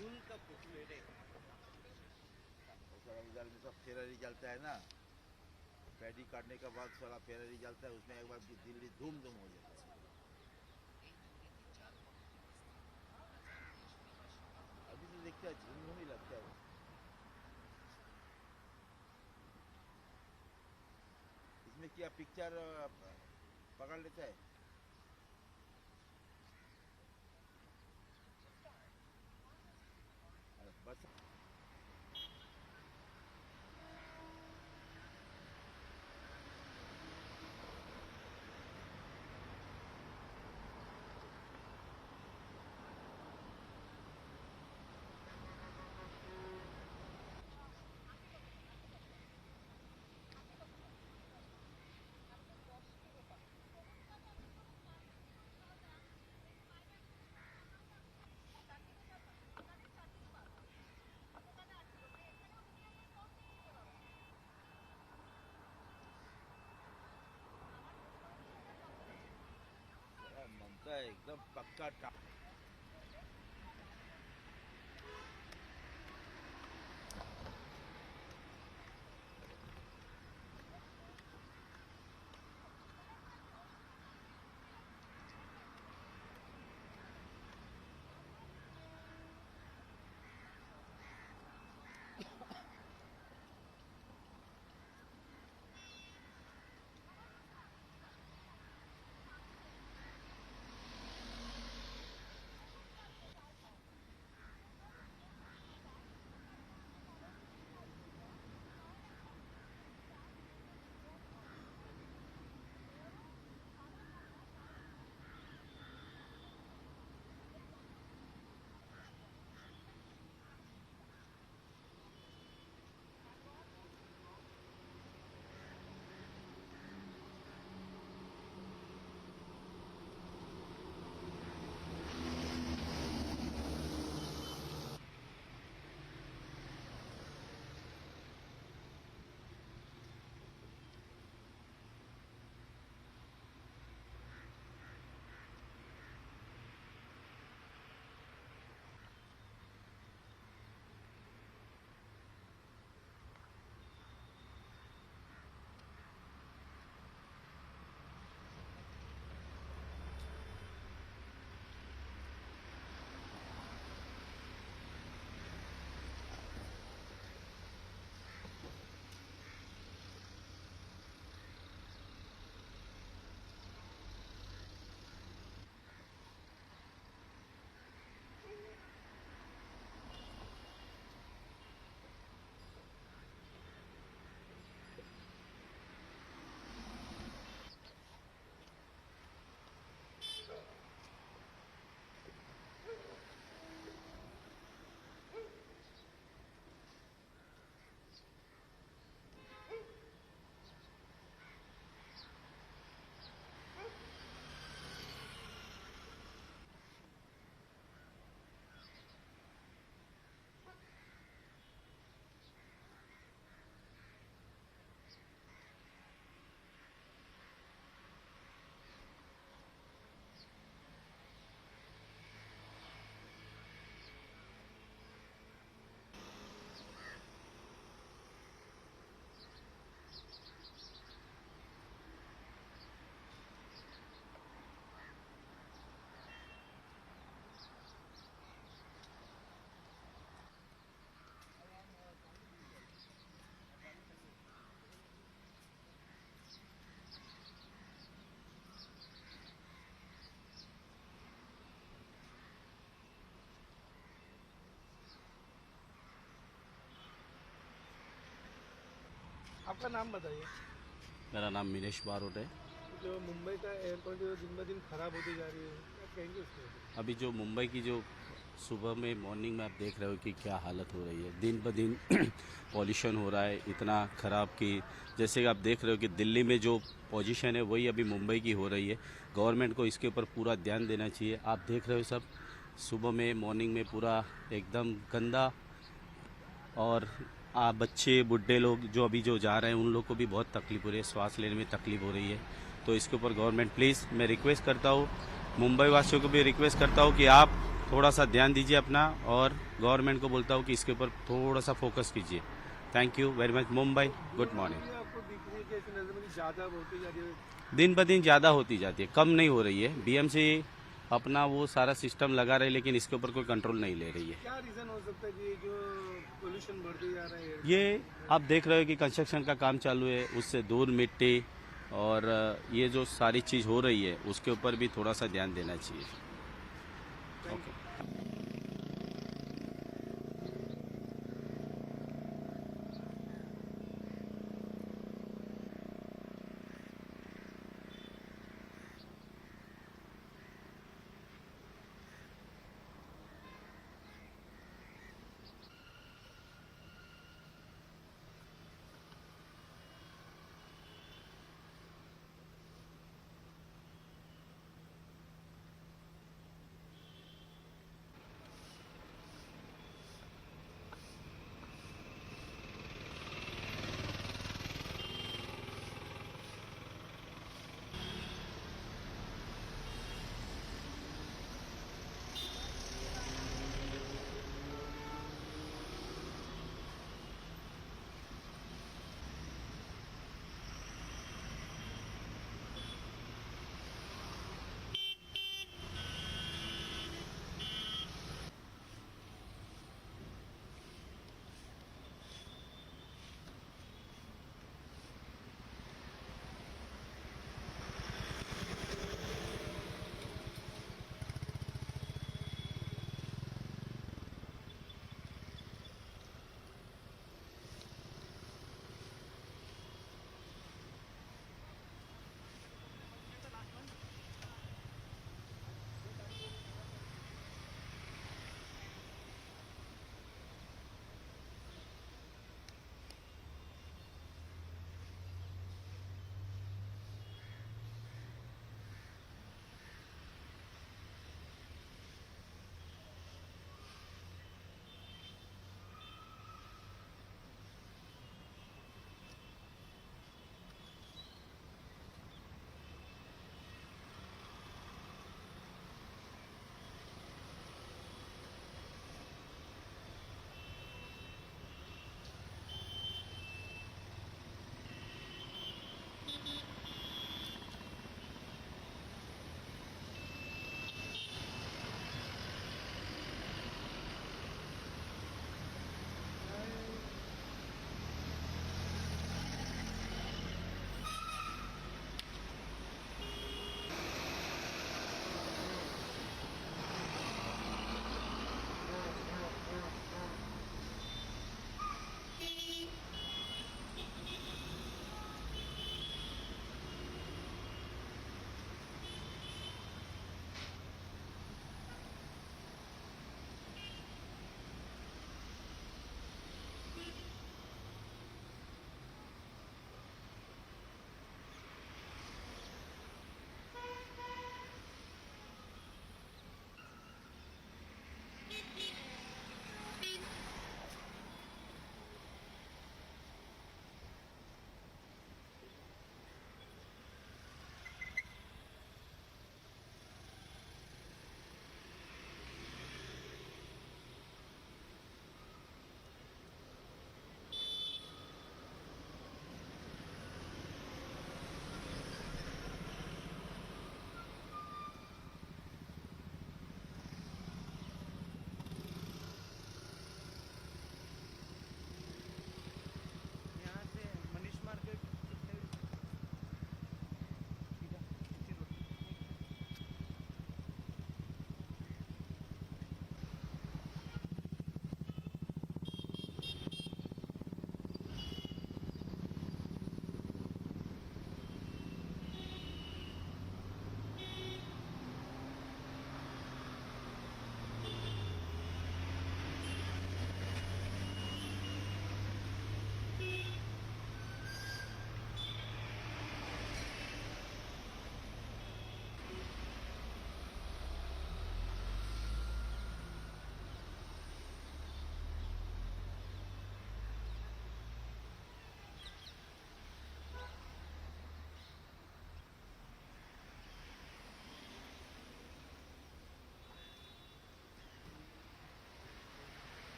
फूल का पॉपुलेट है। इधर में सब फेरारी चलता है ना, पैडी काटने के बाद सारा फेरारी चलता है, उसमें एक बार दिल्ली धूम धूम हो जाता है। अभी तो देखते हैं झुमझुम ही लगता है। इसमें क्या पिक्चर पकड़ लेता है। बस मनता है एकदम पक्का आपका नाम बताइए। मेरा नाम मिनेश बारोट है। जो मुंबई का एयरपोर्ट जो दिन ब दिन खराब होती जा रही है, क्या कहेंगे उसके बारे अभी जो मुंबई की जो सुबह में मॉर्निंग में आप देख रहे हो कि क्या हालत हो रही है, दिन ब दिन पॉल्यूशन हो रहा है इतना ख़राब कि जैसे कि आप देख रहे हो कि दिल्ली में जो पोजीशन है वही अभी मुंबई की हो रही है। गवर्नमेंट को इसके ऊपर पूरा ध्यान देना चाहिए। आप देख रहे हो सब सुबह में मॉर्निंग में पूरा एकदम गंदा, और बच्चे बुढ़े लोग जो अभी जो जा रहे हैं उन लोग को भी बहुत तकलीफ हो रही है, सांस लेने में तकलीफ हो रही है। तो इसके ऊपर गवर्नमेंट प्लीज़, मैं रिक्वेस्ट करता हूँ, मुंबई वासियों को भी रिक्वेस्ट करता हूँ कि आप थोड़ा सा ध्यान दीजिए अपना, और गवर्नमेंट को बोलता हूँ कि इसके ऊपर थोड़ा सा फोकस कीजिए। Thank you very much. Mumbai, good morning. ये आपको दिख रही है कि ऐसी नजर में ज़्यादा होती जा रही है? दिन ब दिन ज़्यादा होती जाती है, कम नहीं हो रही है। बीएमसी अपना वो सारा सिस्टम लगा रही है, लेकिन इसके ऊपर कोई कंट्रोल नहीं ले रही है। क्या रीज़न हो सकता है कि ये जो पोल्यूशन बढ़ते जा रहा है? ये आप देख रहे हो कि कंस्ट्रक्शन का काम चालू है, उससे दूर मिट्टी और ये जो सारी चीज़ हो रही है उसके ऊपर भी थोड़ा सा ध्यान देना चाहिए। ओके।